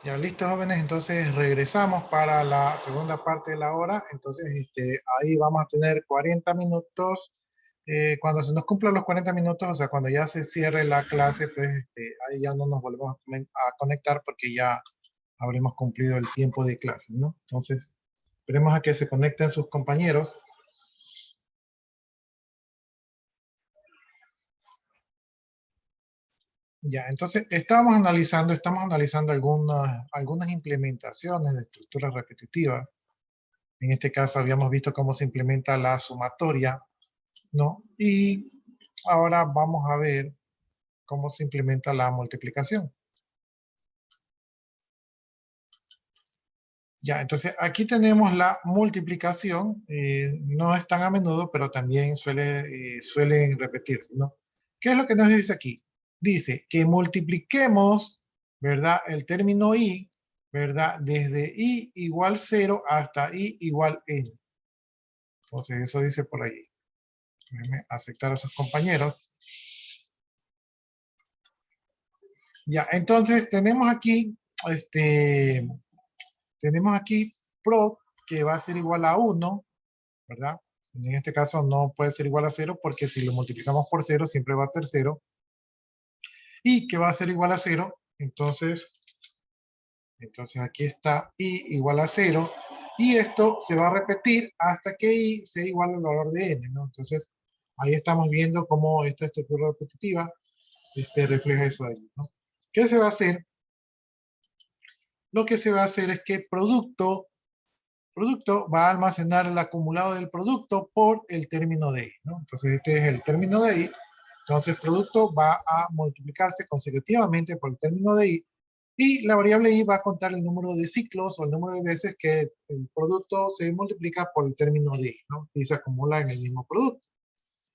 Ya listo, jóvenes, entonces regresamos para la segunda parte de la hora. Entonces, ahí vamos a tener 40 minutos. Cuando se nos cumplan los 40 minutos, o sea, cuando ya se cierre la clase, pues ahí ya no nos volvemos a conectar porque ya habremos cumplido el tiempo de clase, ¿no? Entonces, esperemos a que se conecten sus compañeros. Ya, entonces estamos analizando algunas implementaciones de estructuras repetitivas. En este caso habíamos visto cómo se implementa la sumatoria, ¿no? Y ahora vamos a ver cómo se implementa la multiplicación. Ya, entonces aquí tenemos la multiplicación, no es tan a menudo, pero también suelen repetirse, ¿no? ¿Qué es lo que nos dice aquí? Dice que multipliquemos, ¿verdad? El término i, ¿verdad? Desde i igual 0 hasta i igual n. Entonces eso dice por ahí. Déjenme aceptar a sus compañeros. Ya, entonces tenemos aquí prop que va a ser igual a 1, ¿verdad? En este caso no puede ser igual a 0 porque si lo multiplicamos por 0 siempre va a ser 0. Y que va a ser igual a 0, entonces aquí está i igual a 0. Y esto se va a repetir hasta que i sea igual al valor de n, ¿no? Entonces ahí estamos viendo cómo esta estructura repetitiva refleja eso de ahí, ¿no? ¿Qué se va a hacer? Lo que se va a hacer es que producto va a almacenar el acumulado del producto por el término de i, ¿no? Entonces este es el término de i. Entonces producto va a multiplicarse consecutivamente por el término de i y la variable i va a contar el número de ciclos o el número de veces que el producto se multiplica por el término de i, ¿no? Y se acumula en el mismo producto.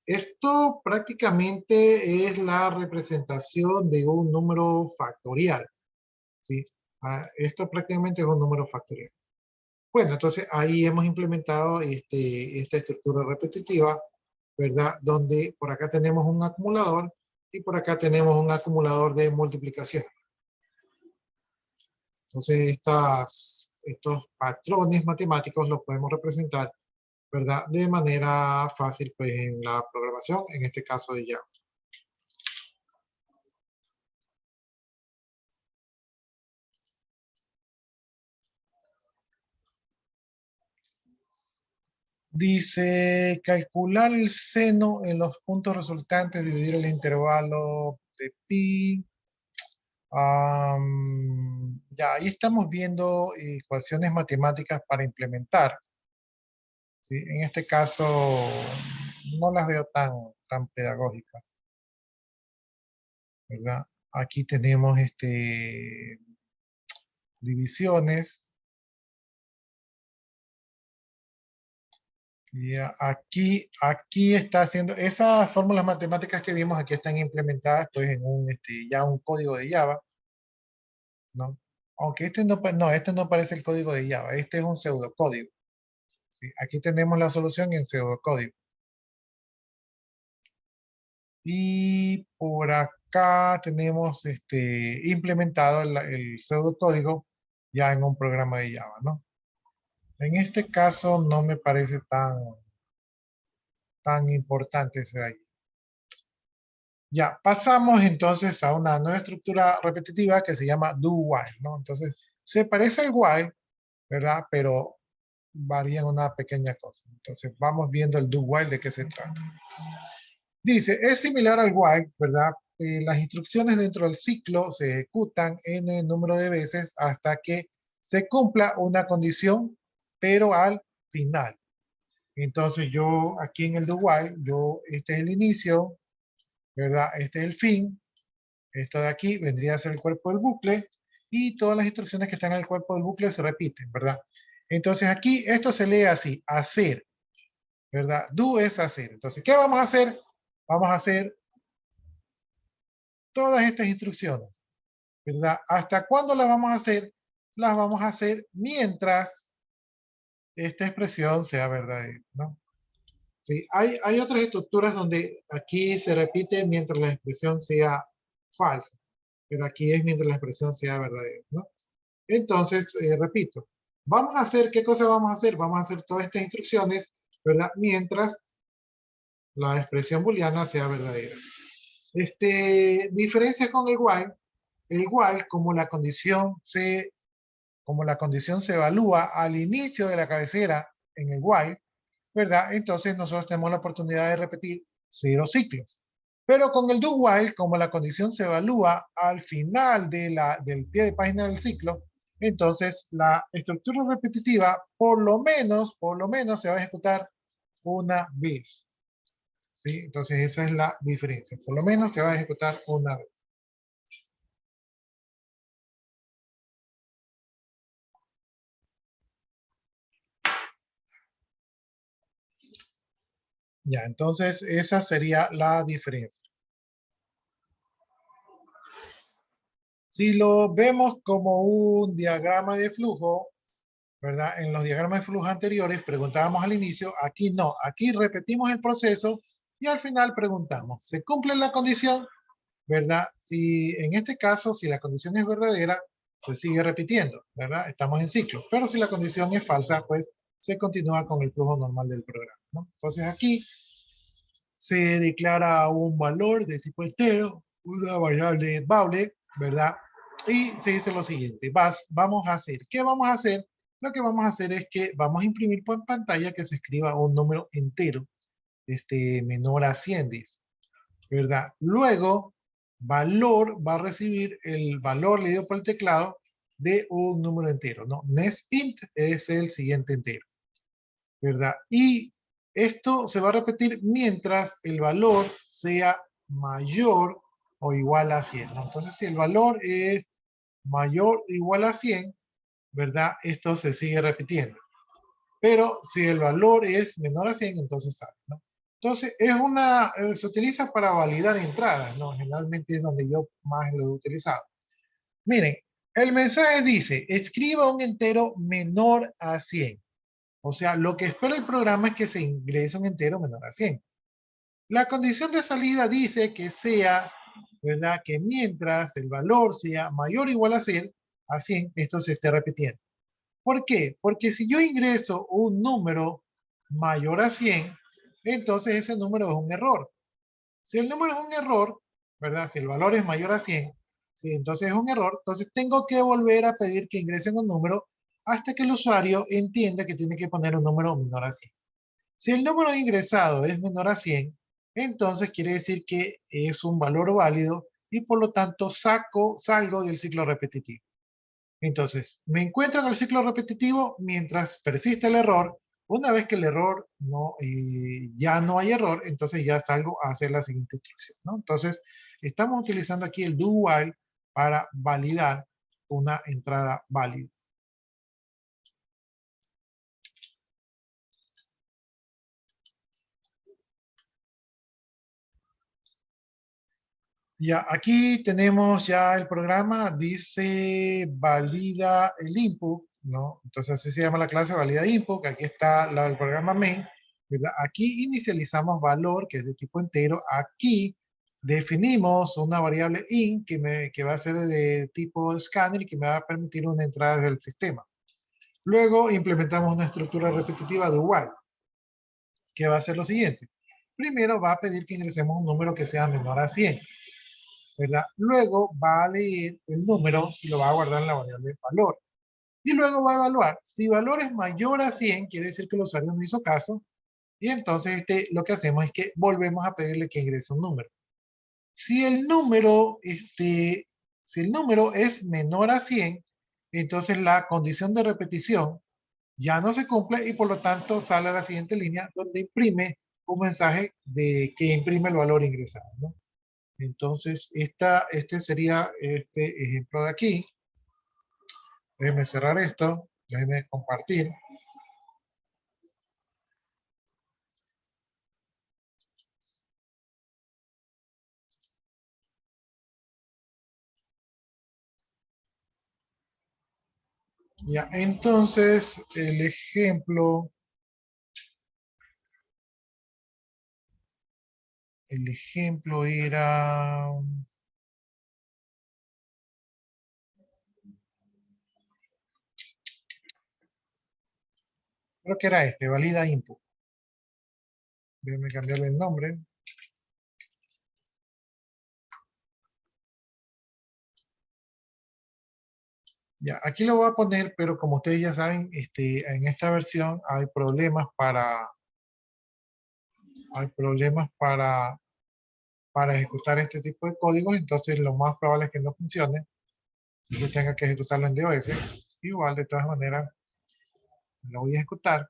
Esto prácticamente es la representación de un número factorial, ¿sí? Esto prácticamente es un número factorial. Bueno, entonces ahí hemos implementado esta estructura repetitiva, ¿verdad? Donde por acá tenemos un acumulador y por acá tenemos un acumulador de multiplicación. Entonces estos patrones matemáticos los podemos representar, ¿verdad? De manera fácil pues en la programación, en este caso de Java. Dice, calcular el seno en los puntos resultantes, dividir el intervalo de pi. Ya, ahí estamos viendo ecuaciones matemáticas para implementar, ¿sí? En este caso, no las veo tan pedagógicas, ¿verdad? Aquí tenemos divisiones. Y aquí está haciendo, esas fórmulas matemáticas que vimos aquí están implementadas pues en ya un código de Java, ¿no? Aunque este no parece el código de Java, este es un pseudocódigo, ¿sí? Aquí tenemos la solución en pseudocódigo. Y por acá tenemos implementado el pseudocódigo ya en un programa de Java, ¿no? En este caso no me parece tan importante ese de ahí. Ya, pasamos entonces a una nueva estructura repetitiva que se llama do-while, ¿no? Entonces, se parece al while, ¿verdad? Pero varía en una pequeña cosa. Entonces, vamos viendo el do-while de qué se trata. Dice, es similar al while, ¿verdad? Las instrucciones dentro del ciclo se ejecutan n número de veces hasta que se cumpla una condición, pero al final. Entonces, yo aquí en el do while, este es el inicio, ¿verdad? Este es el fin. Esto de aquí vendría a ser el cuerpo del bucle y todas las instrucciones que están en el cuerpo del bucle se repiten, ¿verdad? Entonces aquí esto se lee así, hacer, ¿verdad? Do es hacer. Entonces, ¿qué vamos a hacer? Vamos a hacer todas estas instrucciones, ¿verdad? ¿Hasta cuándo las vamos a hacer? Las vamos a hacer mientras esta expresión sea verdadera, ¿no? Sí, hay otras estructuras donde aquí se repite mientras la expresión sea falsa, pero aquí es mientras la expresión sea verdadera, ¿no? Entonces, repito, vamos a hacer, ¿qué cosa vamos a hacer? Vamos a hacer todas estas instrucciones, ¿verdad? Mientras la expresión booleana sea verdadera. Diferencia con el while, como la condición se evalúa al inicio de la cabecera en el while, ¿verdad? Entonces nosotros tenemos la oportunidad de repetir 0 ciclos. Pero con el do while, como la condición se evalúa al final del pie de página del ciclo, entonces la estructura repetitiva por lo menos se va a ejecutar una vez. ¿Sí? Entonces esa es la diferencia. Por lo menos se va a ejecutar una vez. Ya, entonces esa sería la diferencia. Si lo vemos como un diagrama de flujo, ¿verdad? En los diagramas de flujo anteriores preguntábamos al inicio, aquí no, aquí repetimos el proceso y al final preguntamos, ¿se cumple la condición? ¿Verdad? Si en este caso, si la condición es verdadera, se sigue repitiendo, ¿verdad? Estamos en ciclo. Pero si la condición es falsa, pues se continúa con el flujo normal del programa, ¿no? Entonces aquí se declara un valor de tipo entero, una variable Boolean, ¿verdad? Y se dice lo siguiente, vamos a hacer, ¿qué vamos a hacer? Lo que vamos a hacer es que vamos a imprimir por pantalla que se escriba un número entero, menor a 100, dice, ¿verdad? Luego, valor va a recibir el valor leído por el teclado de un número entero, ¿no? Next int es el siguiente entero, ¿verdad? Y esto se va a repetir mientras el valor sea mayor o igual a 100, ¿no? Entonces, si el valor es mayor o igual a 100, ¿verdad? Esto se sigue repitiendo. Pero si el valor es menor a 100, entonces sale, ¿no? Entonces, se utiliza para validar entradas, ¿no? Generalmente es donde yo más lo he utilizado. Miren, el mensaje dice, escriba un entero menor a 100. O sea, lo que espera el programa es que se ingrese un entero menor a 100. La condición de salida dice que sea, ¿verdad? Que mientras el valor sea mayor o igual a 100, esto se esté repitiendo. ¿Por qué? Porque si yo ingreso un número mayor a 100, entonces ese número es un error. Si el número es un error, ¿verdad? Si el valor es mayor a 100, si entonces es un error, entonces tengo que volver a pedir que ingresen un número hasta que el usuario entienda que tiene que poner un número menor a 100. Si el número ingresado es menor a 100, entonces quiere decir que es un valor válido y por lo tanto salgo del ciclo repetitivo. Entonces, me encuentro en el ciclo repetitivo mientras persiste el error. Una vez que el error ya no hay error, entonces ya salgo a hacer la siguiente instrucción, ¿no? Entonces, estamos utilizando aquí el do while para validar una entrada válida. Ya, aquí tenemos ya el programa, dice valida el input, ¿no? Entonces así se llama la clase valida input, aquí está el programa main, ¿verdad? Aquí inicializamos valor, que es de tipo entero. Aquí definimos una variable in, que va a ser de tipo scanner y que me va a permitir una entrada desde el sistema. Luego implementamos una estructura repetitiva de while, que va a ser lo siguiente. Primero va a pedir que ingresemos un número que sea menor a 100. ¿Verdad? Luego va a leer el número y lo va a guardar en la variable valor. Y luego va a evaluar. Si valor es mayor a 100, quiere decir que el usuario no hizo caso. Y entonces lo que hacemos es que volvemos a pedirle que ingrese un número. Si el número, si el número es menor a 100, entonces la condición de repetición ya no se cumple y por lo tanto sale a la siguiente línea donde imprime un mensaje de que imprime el valor ingresado, ¿no? Entonces, este sería este ejemplo de aquí. Déjenme cerrar esto, déjenme compartir. Ya, entonces, el ejemplo era, Creo que era este, valida input. Déjenme cambiarle el nombre. Ya, aquí lo voy a poner, pero como ustedes ya saben, en esta versión hay problemas para ejecutar este tipo de códigos, entonces lo más probable es que no funcione, y que tenga que ejecutarlo en DOS. Igual, de todas maneras, lo voy a ejecutar.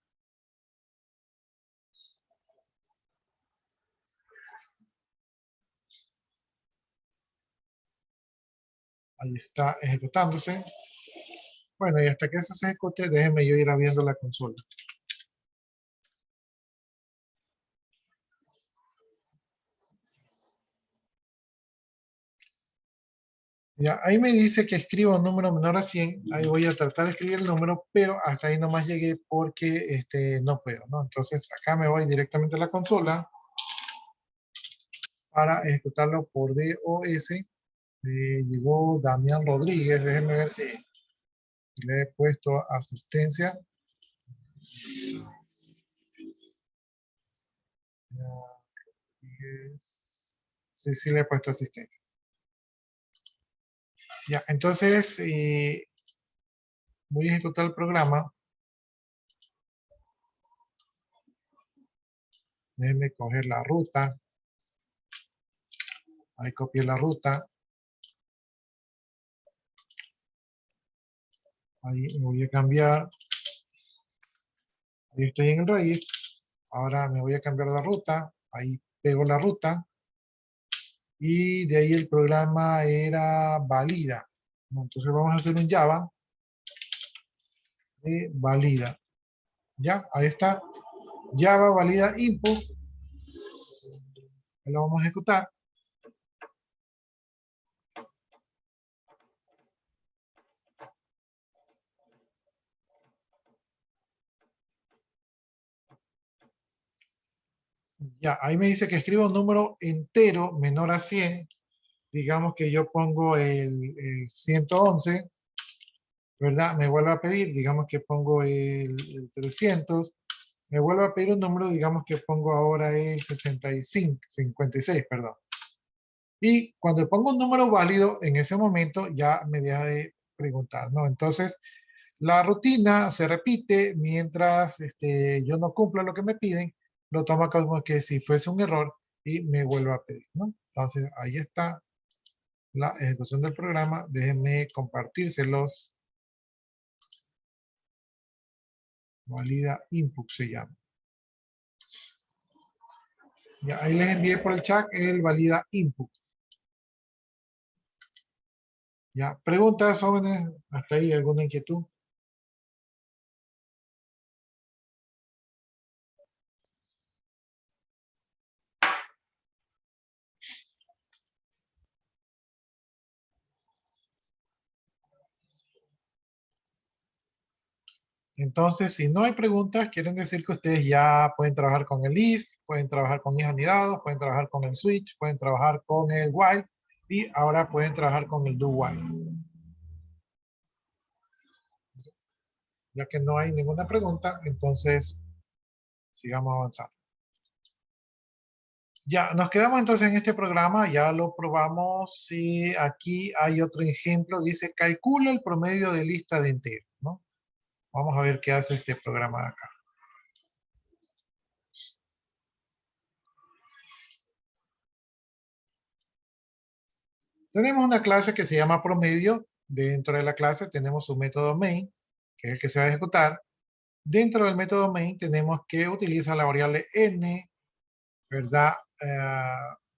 Ahí está ejecutándose. Bueno, y hasta que eso se ejecute, déjenme yo ir abriendo la consola. Ya, ahí me dice que escriba un número menor a 100. Ahí voy a tratar de escribir el número, pero hasta ahí nomás llegué porque no puedo, ¿no? Entonces acá me voy directamente a la consola para ejecutarlo por DOS. Llegó Damián Rodríguez, déjenme ver si le he puesto asistencia. Sí, sí le he puesto asistencia. Ya, entonces voy a ejecutar el programa. Déjenme coger la ruta. Ahí copié la ruta. Ahí me voy a cambiar. Ahí estoy en el raíz. Ahora me voy a cambiar la ruta. Ahí pego la ruta. Y de ahí el programa era valida. Entonces vamos a hacer un Java de valida. Ya, ahí está. Java valida input. Lo vamos a ejecutar. Ya, ahí me dice que escriba un número entero menor a 100. Digamos que yo pongo el 111, ¿verdad? Me vuelve a pedir, digamos que pongo el 300. Me vuelve a pedir un número, digamos que pongo ahora el 65, 56, perdón. Y cuando pongo un número válido, en ese momento ya me deja de preguntar, ¿no? Entonces, la rutina se repite mientras yo no cumpla lo que me piden, lo toma como que si fuese un error y me vuelve a pedir, ¿no? Entonces, ahí está la ejecución del programa. Déjenme compartírselos. Valida input se llama. Ya, ahí les envié por el chat el valida input. Ya, preguntas, jóvenes, hasta ahí, ¿alguna inquietud? Entonces, si no hay preguntas, quieren decir que ustedes ya pueden trabajar con el if, pueden trabajar con if anidados, pueden trabajar con el switch, pueden trabajar con el while y ahora pueden trabajar con el do while. Ya que no hay ninguna pregunta, entonces sigamos avanzando. Ya, nos quedamos entonces en este programa, ya lo probamos. Y aquí hay otro ejemplo, dice calcula el promedio de lista de enteros, ¿no? Vamos a ver qué hace este programa de acá. Tenemos una clase que se llama promedio. Dentro de la clase tenemos un método main, que es el que se va a ejecutar. Dentro del método main tenemos que utilizar la variable n, ¿verdad?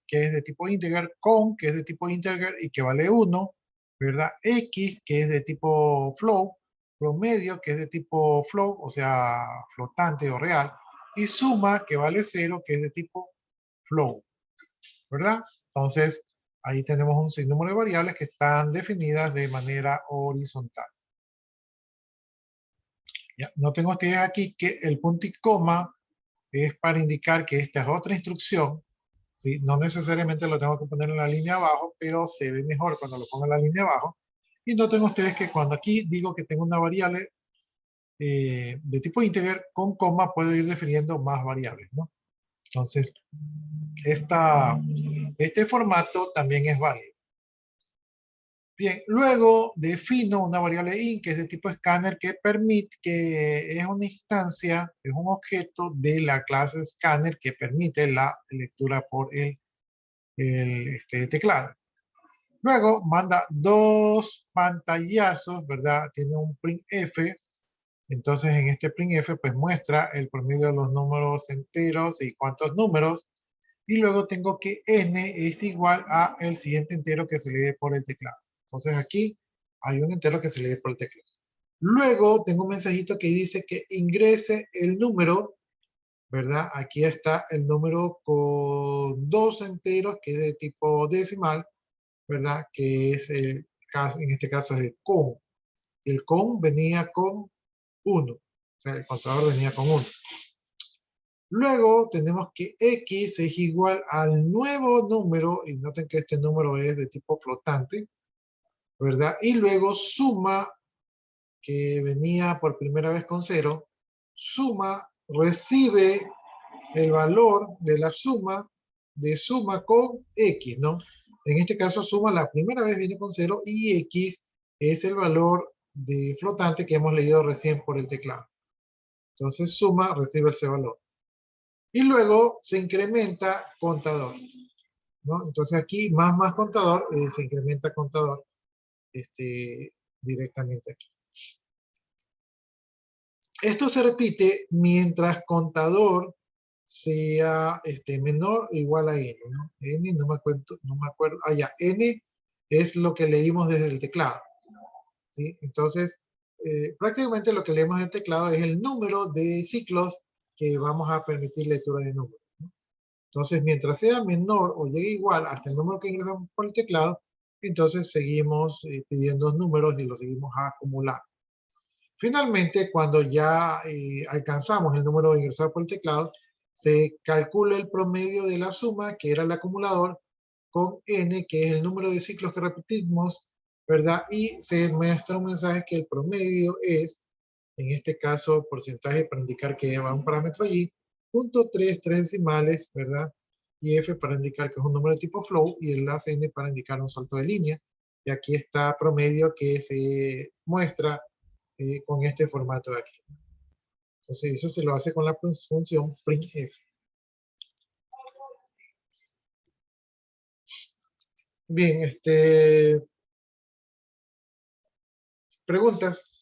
Que es de tipo integer, con, que es de tipo integer y que vale 1, ¿verdad? X, que es de tipo float, promedio, que es de tipo float, o sea, flotante o real, y suma, que vale 0, que es de tipo float, ¿verdad? Entonces, ahí tenemos un sinnúmero de variables que están definidas de manera horizontal. Ya, noten ustedes aquí que el punto y coma es para indicar que esta es otra instrucción, ¿sí? No necesariamente lo tengo que poner en la línea abajo, pero se ve mejor cuando lo pongo en la línea abajo. Y noten ustedes que cuando aquí digo que tengo una variable, de tipo integer con coma puedo ir definiendo más variables, ¿no? Entonces, este formato también es válido. Bien, luego defino una variable int que es de tipo scanner que permite, que es una instancia, es un objeto de la clase scanner que permite la lectura por el teclado. Luego manda dos pantallazos, ¿verdad? Tiene un printf. Entonces en este printf pues muestra el promedio de los números enteros y cuántos números. Y luego tengo que n es igual a el siguiente entero que se lee por el teclado. Entonces aquí hay un entero que se lee por el teclado. Luego tengo un mensajito que dice que ingrese el número, ¿verdad? Aquí está el número con dos enteros que es de tipo decimal, ¿verdad? Que es el caso, en este caso es el con. El con venía con 1. O sea, el contador venía con 1. Luego tenemos que x es igual al nuevo número, y noten que este número es de tipo flotante, ¿verdad? Y luego suma, que venía por primera vez con 0, suma, recibe el valor de la suma, de suma con x, ¿no? En este caso suma la primera vez viene con 0 y x es el valor de flotante que hemos leído recién por el teclado. Entonces suma, recibe ese valor. Y luego se incrementa contador, ¿no? Entonces aquí más contador, se incrementa contador directamente aquí. Esto se repite mientras contador sea menor o igual a n, ¿no? N no me acuerdo, ya, n es lo que leímos desde el teclado, ¿sí? Entonces, prácticamente lo que leemos en el teclado es el número de ciclos que vamos a permitir lectura de números, ¿no? Entonces, mientras sea menor o llegue igual hasta el número que ingresamos por el teclado, entonces seguimos pidiendo números y los seguimos acumulando. Finalmente, cuando ya alcanzamos el número ingresado por el teclado, se calcula el promedio de la suma, que era el acumulador, con n, que es el número de ciclos que repetimos, ¿verdad? Y se muestra un mensaje que el promedio es, en este caso, porcentaje para indicar que va un parámetro allí, .3, 3 decimales, ¿verdad? Y f para indicar que es un número de tipo float, y el enlace n para indicar un salto de línea. Y aquí está promedio que se muestra con este formato de aquí. Entonces eso se lo hace con la función printf. Bien, preguntas.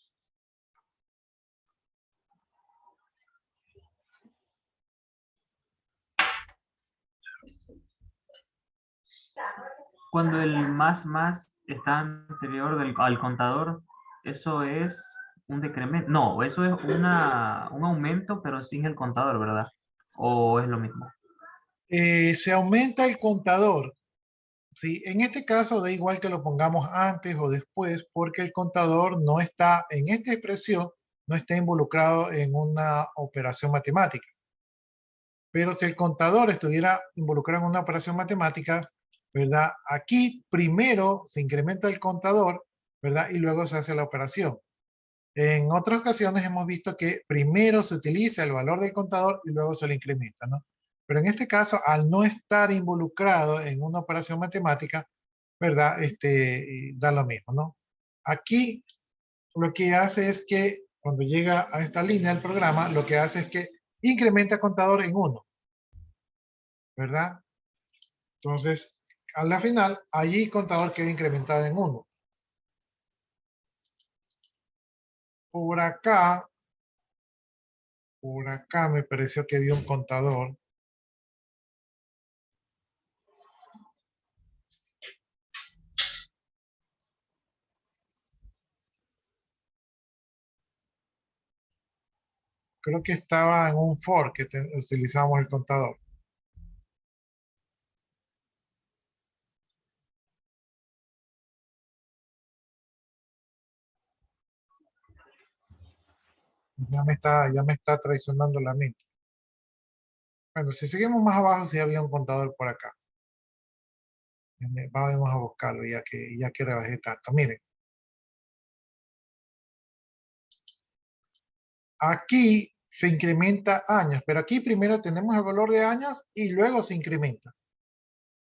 Cuando el más está anterior al contador, eso es un decremento. No, eso es un aumento, pero sin el contador, ¿verdad? ¿O es lo mismo? Se aumenta el contador. ¿Sí? En este caso da igual que lo pongamos antes o después, porque el contador no está, en esta expresión, no está involucrado en una operación matemática. Pero si el contador estuviera involucrado en una operación matemática, ¿verdad? Aquí primero se incrementa el contador, ¿verdad? Y luego se hace la operación. En otras ocasiones hemos visto que primero se utiliza el valor del contador y luego se le incrementa, ¿no? Pero en este caso, al no estar involucrado en una operación matemática, ¿verdad? Da lo mismo, ¿no? Aquí lo que hace es que cuando llega a esta línea del programa, lo que hace es que incrementa el contador en 1, ¿verdad? Entonces, a la final, allí el contador queda incrementado en 1. Por acá, me pareció que había un contador. Creo que estaba en un for que utilizamos el contador. Ya me está traicionando la mente. Bueno, si seguimos más abajo, sí había un contador por acá. Vamos a buscarlo ya que rebajé tanto. Miren, Aquí se incrementa años, pero aquí primero tenemos el valor de años y luego se incrementa,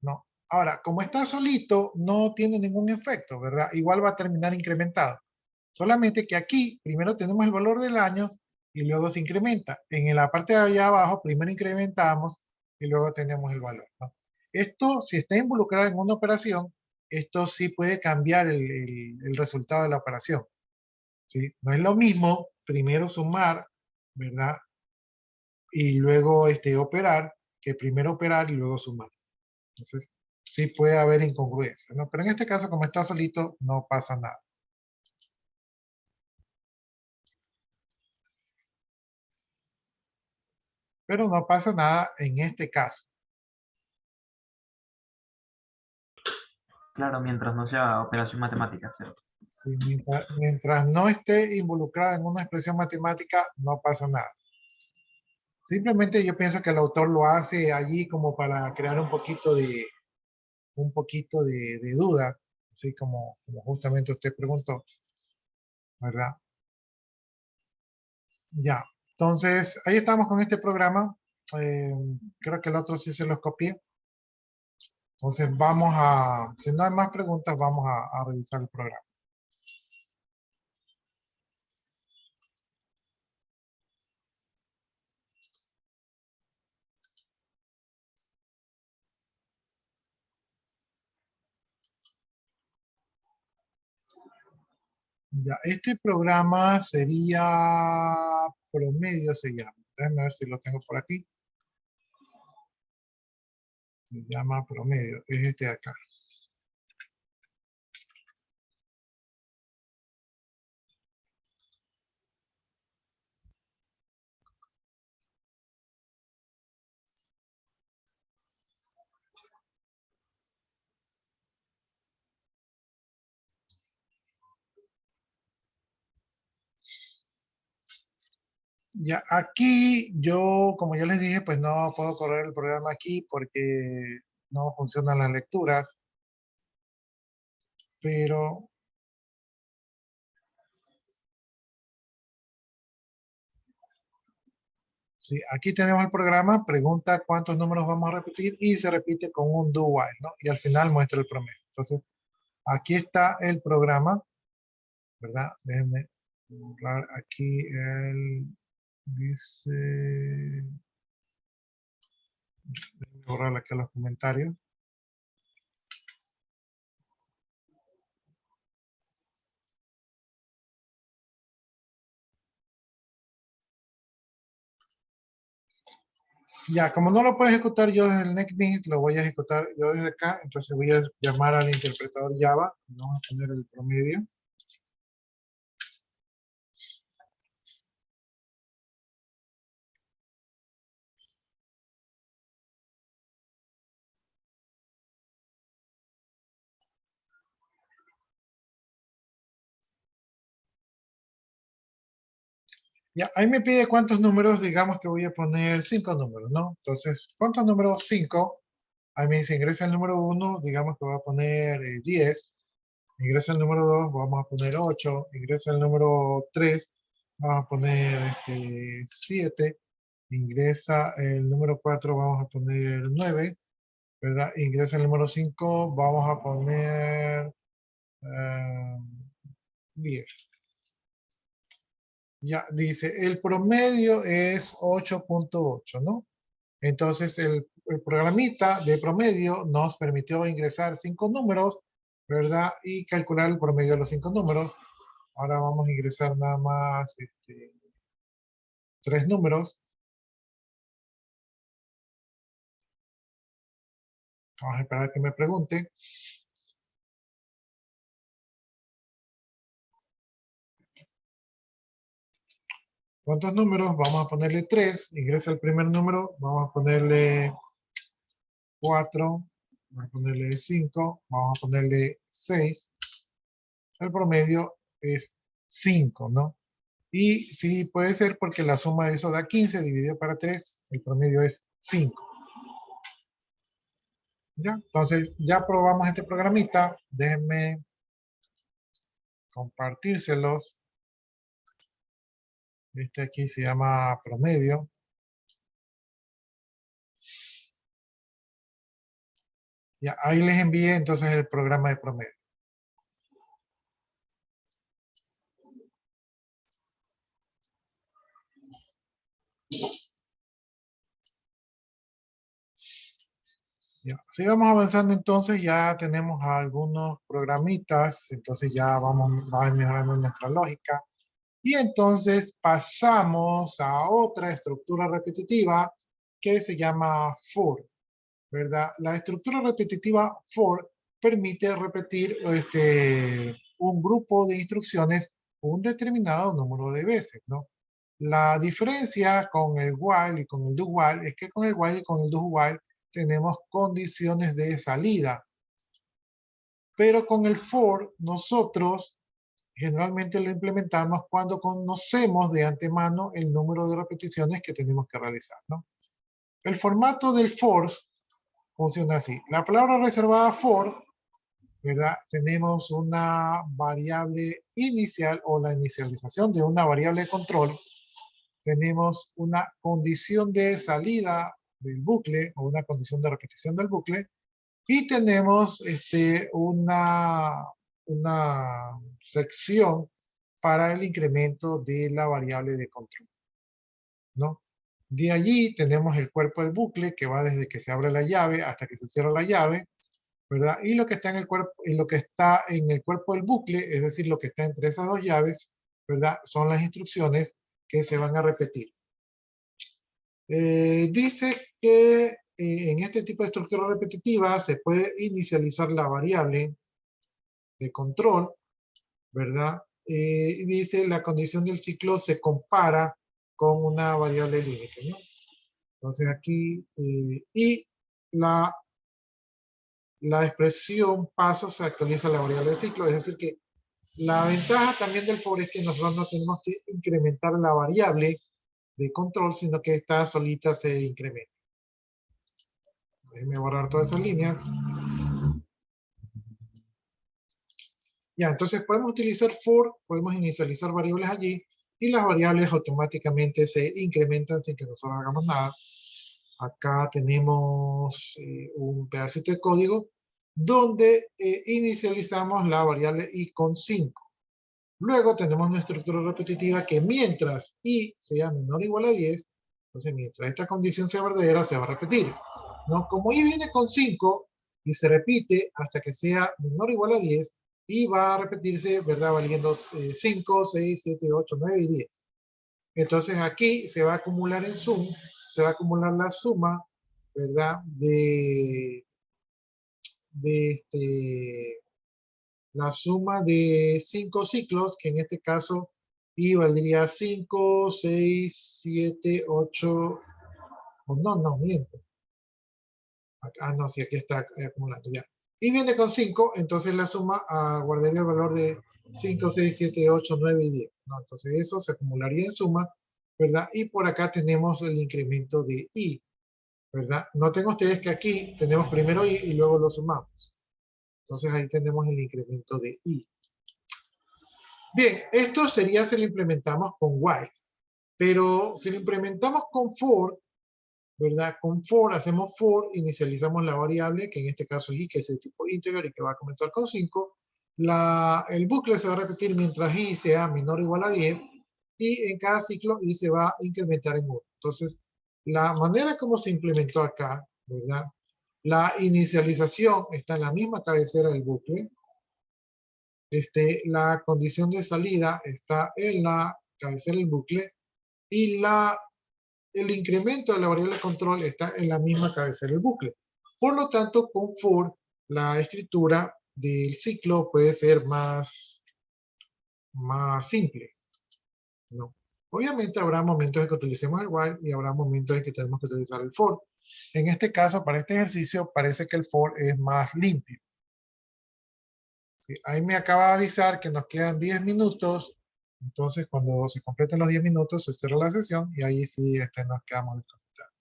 ¿no? Ahora, como está solito, no tiene ningún efecto, ¿verdad? Igual va a terminar incrementado. Solamente que aquí primero tenemos el valor del año y luego se incrementa. En la parte de allá abajo primero incrementamos y luego tenemos el valor, ¿no? Esto, si está involucrado en una operación, esto sí puede cambiar el resultado de la operación, ¿sí? No es lo mismo primero sumar, ¿verdad? Y luego operar, que primero operar y luego sumar. Entonces, sí puede haber incongruencia, ¿no? Pero en este caso, como está solito, no pasa nada. Pero no pasa nada en este caso. Claro, mientras no sea operación matemática, ¿cierto? ¿Sí? Mientras no esté involucrada en una expresión matemática, no pasa nada. Simplemente yo pienso que el autor lo hace allí como para crear un poquito de duda, así como justamente usted preguntó, ¿verdad? Ya, entonces ahí estamos con este programa. Eh, Creo que el otro sí se los copié. Entonces si no hay más preguntas, vamos a revisar el programa. Ya, este programa sería promedio, se llama. Déjenme ver si lo tengo por aquí. Se llama promedio, es este de acá. Ya, aquí yo, como ya les dije, pues no puedo correr el programa aquí porque no funcionan las lecturas, pero sí, aquí tenemos el programa, pregunta cuántos números vamos a repetir y se repite con un do while, ¿no? Y al final muestra el promedio. Entonces, aquí está el programa, ¿verdad? Déjenme borrar aquí dice, déjenme borrar aquí los comentarios. Ya, como no lo puedo ejecutar yo desde el NextBeans, lo voy a ejecutar yo desde acá. Entonces voy a llamar al interpretador Java. Vamos a poner el promedio. Ya, ahí me pide cuántos números, digamos que voy a poner 5 números, ¿no? Entonces, ¿cuántos números? 5. Ahí me dice ingresa el número 1, digamos que voy a poner 10. Ingresa el número 2, vamos a poner 8. Ingresa el número 3, vamos a poner 7. Ingresa el número 4, vamos a poner 9. ¿Verdad? Ingresa el número 5, vamos a poner 10. Ya, dice, el promedio es 8.8, ¿no? Entonces, el programita de promedio nos permitió ingresar 5 números, ¿verdad? Y calcular el promedio de los 5 números. Ahora vamos a ingresar nada más 3 números. Vamos a esperar que me pregunte. ¿Cuántos números? Vamos a ponerle 3. Ingresa el primer número. Vamos a ponerle 4. Vamos a ponerle 5. Vamos a ponerle 6. El promedio es 5, ¿no? Y sí, puede ser porque la suma de eso da 15 dividido para 3, el promedio es 5. ¿Ya? Entonces, ya probamos este programita. Déjenme compartírselos. Este aquí se llama promedio. Ya, ahí les envié entonces el programa de promedio. Ya, sigamos avanzando entonces, ya tenemos algunos programitas, entonces ya vamos mejorando nuestra lógica. Y entonces pasamos a otra estructura repetitiva que se llama for, ¿verdad? La estructura repetitiva for permite repetir un grupo de instrucciones un determinado número de veces, ¿no? La diferencia con el while y con el do while es que con el while y con el do while tenemos condiciones de salida. Pero con el for nosotros generalmente lo implementamos cuando conocemos de antemano el número de repeticiones que tenemos que realizar, ¿no? El formato del for funciona así. La palabra reservada for, ¿verdad? Tenemos una variable inicial o la inicialización de una variable de control. Tenemos una condición de salida del bucle o una condición de repetición del bucle. Y tenemos una sección para el incremento de la variable de control, ¿no? De allí tenemos el cuerpo del bucle que va desde que se abre la llave hasta que se cierra la llave, ¿verdad? Y lo que está en el cuerpo, y lo que está en el cuerpo del bucle, es decir, lo que está entre esas dos llaves, ¿verdad? Son las instrucciones que se van a repetir. Dice que en este tipo de estructura repetitiva se puede inicializar la variable de control, ¿verdad? Y dice la condición del ciclo se compara con una variable límite, ¿no? Entonces aquí, y la, la expresión paso se actualiza la variable del ciclo, es decir que la ventaja también del for es que nosotros no tenemos que incrementar la variable de control, sino que esta solita se incrementa. Déjenme borrar todas esas líneas. Ya, entonces podemos utilizar for, podemos inicializar variables allí y las variables automáticamente se incrementan sin que nosotros hagamos nada. Acá tenemos un pedacito de código donde inicializamos la variable i con 5. Luego tenemos nuestra estructura repetitiva que mientras i sea menor o igual a 10, entonces mientras esta condición sea verdadera se va a repetir. ¿No? Como i viene con 5 y se repite hasta que sea menor o igual a 10, y va a repetirse, ¿verdad? Valiendo 5, 6, 7, 8, 9 y 10. Entonces aquí se va a acumular en sum, se va a acumular la suma, ¿verdad? De la suma de 5 ciclos, que en este caso i valdría 5, 6, 7, 8, o no, miento. Ah, no, sí, aquí está acumulando ya. Y viene con 5, entonces la suma guardaría el valor de 5, 6, 7, 8, 9 y 10. ¿No? Entonces eso se acumularía en suma, ¿verdad? Y por acá tenemos el incremento de i, ¿verdad? Noten ustedes que aquí tenemos primero i y luego lo sumamos. Entonces ahí tenemos el incremento de i. Bien, esto sería si lo implementamos con while, pero si lo implementamos con for, ¿verdad? Con for, hacemos for, inicializamos la variable, que en este caso i, que es de tipo integer y que va a comenzar con 5. El bucle se va a repetir mientras i sea menor o igual a 10, y en cada ciclo i se va a incrementar en 1. Entonces, la manera como se implementó acá, ¿verdad? La inicialización está en la misma cabecera del bucle. La condición de salida está en la cabecera del bucle y el incremento de la variable de control está en la misma cabecera del bucle. Por lo tanto, con for, la escritura del ciclo puede ser más simple, ¿no? Obviamente habrá momentos en que utilicemos el while y habrá momentos en que tenemos que utilizar el for. En este caso, para este ejercicio, parece que el for es más limpio. ¿Sí? Ahí me acaba de avisar que nos quedan 10 minutos. Entonces, cuando se completen los 10 minutos, se cierra la sesión y ahí sí nos quedamos desconectados.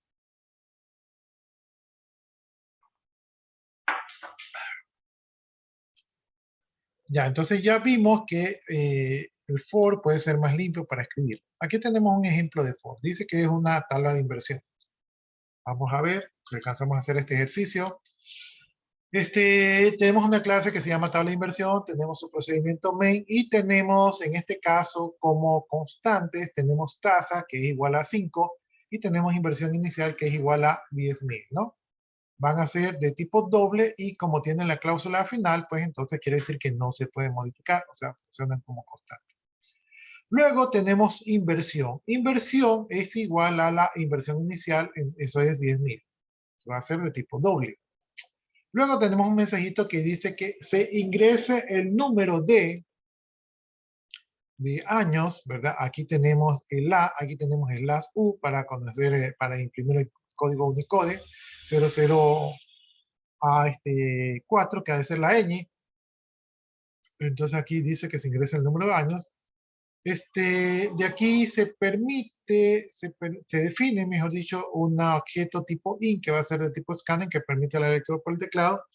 Ya, entonces ya vimos que el for puede ser más limpio para escribir. Aquí tenemos un ejemplo de for. Dice que es una tabla de inversión. Vamos a ver si alcanzamos a hacer este ejercicio. Tenemos una clase que se llama tabla de inversión, tenemos su procedimiento main y tenemos en este caso como constantes, tenemos tasa que es igual a 5 y tenemos inversión inicial que es igual a 10.000, ¿no? Van a ser de tipo doble y como tienen la cláusula final, pues entonces quiere decir que no se puede modificar, o sea, funcionan como constantes. Luego tenemos inversión. Inversión es igual a la inversión inicial, eso es 10.000. Va a ser de tipo doble. Luego tenemos un mensajito que dice que se ingrese el número de años, ¿verdad? Aquí tenemos el A, aquí tenemos el las U para conocer, para imprimir el código Unicode, 00 a 4, que ha de ser la ñ. Entonces aquí dice que se ingresa el número de años. De aquí se permite, se define, mejor dicho, un objeto tipo int que va a ser de tipo scanning que permite la lectura por el teclado.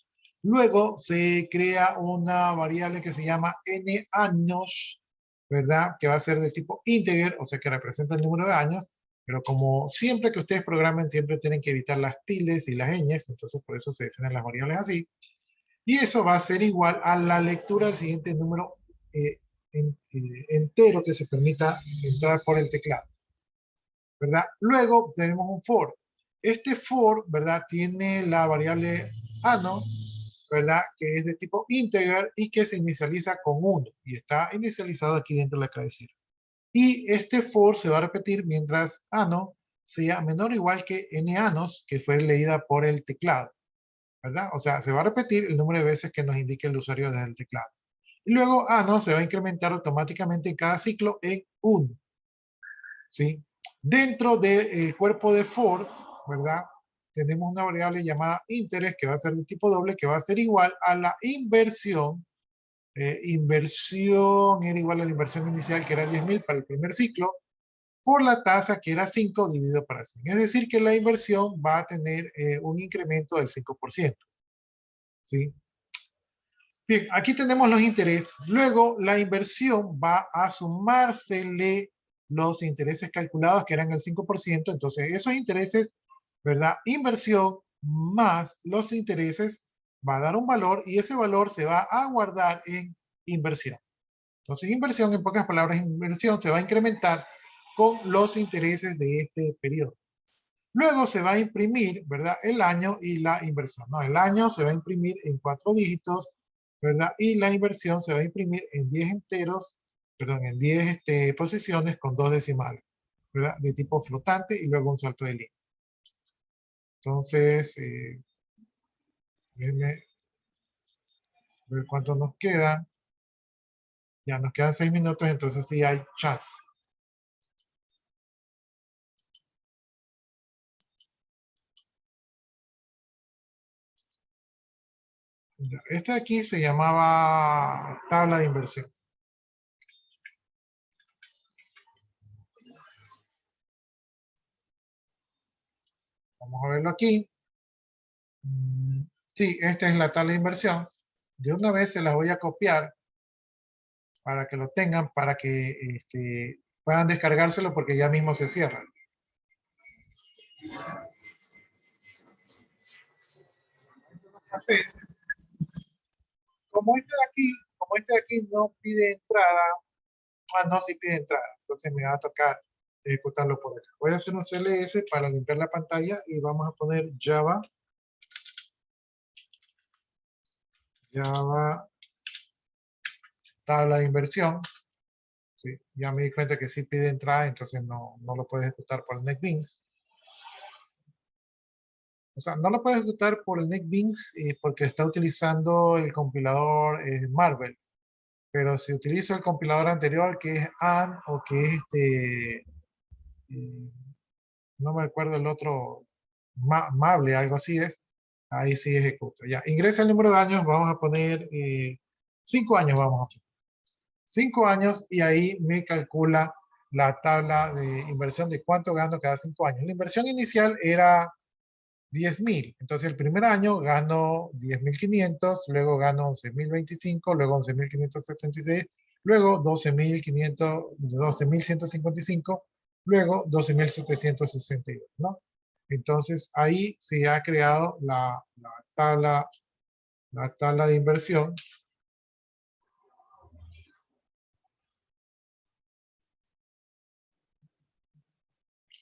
Luego se crea una variable que se llama n años, ¿verdad? Que va a ser de tipo integer, o sea que representa el número de años, pero como siempre que ustedes programen, siempre tienen que evitar las tildes y las ñes, entonces por eso se definen las variables así. Y eso va a ser igual a la lectura del siguiente número eh, entero que se permita entrar por el teclado, ¿verdad? Luego tenemos un for. Este for, ¿verdad? Tiene la variable ano, ¿verdad? Que es de tipo integer y que se inicializa con 1 y está inicializado aquí dentro de la cabecera. Y este for se va a repetir mientras ano sea menor o igual que n anos, que fue leída por el teclado, ¿verdad? O sea, se va a repetir el número de veces que nos indique el usuario desde el teclado. Y luego ano se va a incrementar automáticamente en cada ciclo en 1, ¿sí? Dentro del cuerpo de for, ¿verdad? Tenemos una variable llamada interés que va a ser de tipo doble, que va a ser igual a la inversión. Inversión era igual a la inversión inicial, que era 10.000 para el primer ciclo, por la tasa que era 5 dividido para 100. Es decir, que la inversión va a tener un incremento del 5%. ¿Sí? Bien, aquí tenemos los intereses. Luego, la inversión va a sumársele los intereses calculados, que eran el 5%. Entonces, esos intereses, ¿verdad? Inversión más los intereses va a dar un valor y ese valor se va a guardar en inversión. Entonces, inversión, en pocas palabras, inversión se va a incrementar con los intereses de este periodo. Luego se va a imprimir, ¿verdad? El año y la inversión. No, el año se va a imprimir en 4 dígitos, ¿verdad? Y la inversión se va a imprimir en 10 enteros, perdón, en 10 posiciones con 2 decimales, ¿verdad? De tipo flotante y luego un salto de línea. Entonces, déjenme ver cuánto nos queda. Ya nos quedan 6 minutos, entonces sí hay chance. Este de aquí se llamaba tabla de inversión. Vamos a verlo aquí. Sí, esta es la tabla de inversión. De una vez se las voy a copiar para que lo tengan, para que puedan descargárselo porque ya mismo se cierra. Entonces, como este de aquí no pide entrada, no, sí pide entrada, entonces me va a tocar ejecutarlo por acá. Voy a hacer un CLS para limpiar la pantalla y vamos a poner Java tabla de inversión. ¿Sí? Ya me di cuenta que sí pide entrada, entonces no lo puedo ejecutar por el NetBeans. O sea, no lo puedo ejecutar por el NetBeans porque está utilizando el compilador Marvel. Pero si utilizo el compilador anterior, que es AND o que es no me recuerdo el otro, Mable, algo así es, ahí sí ejecuto. Ya, ingresa el número de años, vamos a poner 5 años, vamos a poner. 5 años y ahí me calcula la tabla de inversión de cuánto gano cada 5 años. La inversión inicial era 10.000. Entonces el primer año gano 10.500, luego gano 11.025, luego 11.576, luego 12.155, luego 12.762, ¿no? Entonces ahí se ha creado la tabla de inversión.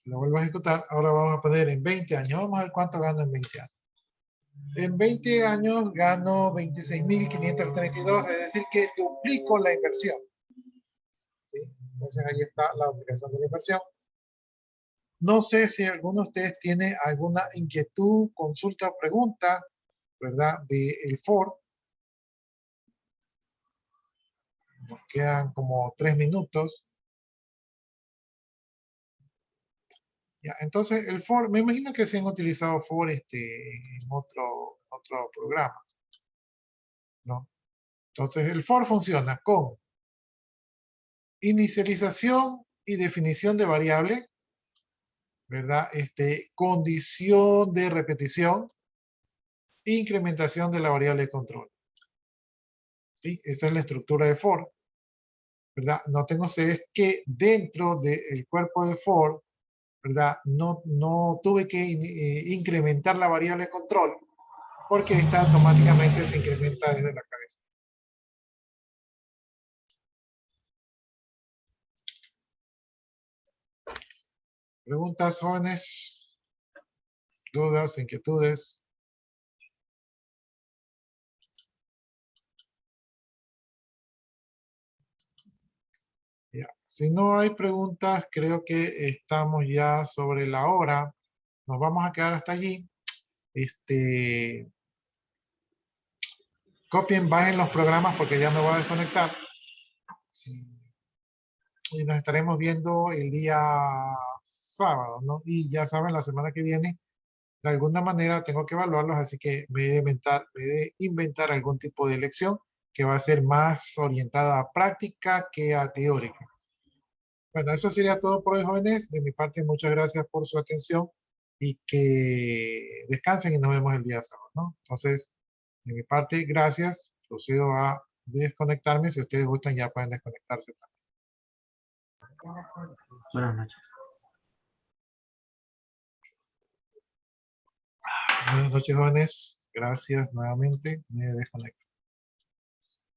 Lo vuelvo a ejecutar. Ahora vamos a poner en 20 años. Vamos a ver cuánto gano en 20 años. En 20 años gano 26.532, es decir, que duplico la inversión. ¿Sí? Entonces ahí está la duplicación de la inversión. No sé si alguno de ustedes tiene alguna inquietud, consulta o pregunta, ¿verdad? Del FOR. Nos quedan como 3 minutos. Ya, entonces el FOR, me imagino que se han utilizado FOR en otro programa, ¿no? Entonces el FOR funciona con inicialización y definición de variable, ¿verdad? Condición de repetición, incrementación de la variable de control. ¿Sí? Esa es la estructura de FOR, ¿verdad? Noten ustedes que dentro del cuerpo de FOR, ¿verdad? No tuve que incrementar la variable de control porque esta automáticamente se incrementa desde la cabeza. ¿Preguntas, jóvenes? ¿Dudas, inquietudes? Ya. Si no hay preguntas, creo que estamos ya sobre la hora. Nos vamos a quedar hasta allí. Copien, bajen los programas porque ya me voy a desconectar. Y nos estaremos viendo el día sábado, ¿no? Y ya saben, la semana que viene, de alguna manera tengo que evaluarlos, así que me he de inventar algún tipo de lección que va a ser más orientada a práctica que a teórica. Bueno, eso sería todo por hoy, jóvenes. De mi parte, muchas gracias por su atención y que descansen y nos vemos el día sábado, ¿no? Entonces, de mi parte, gracias. Procedo a desconectarme. Si ustedes gustan, ya pueden desconectarse Buenas noches. también. Buenas noches, jóvenes. Gracias nuevamente. Me desconecto.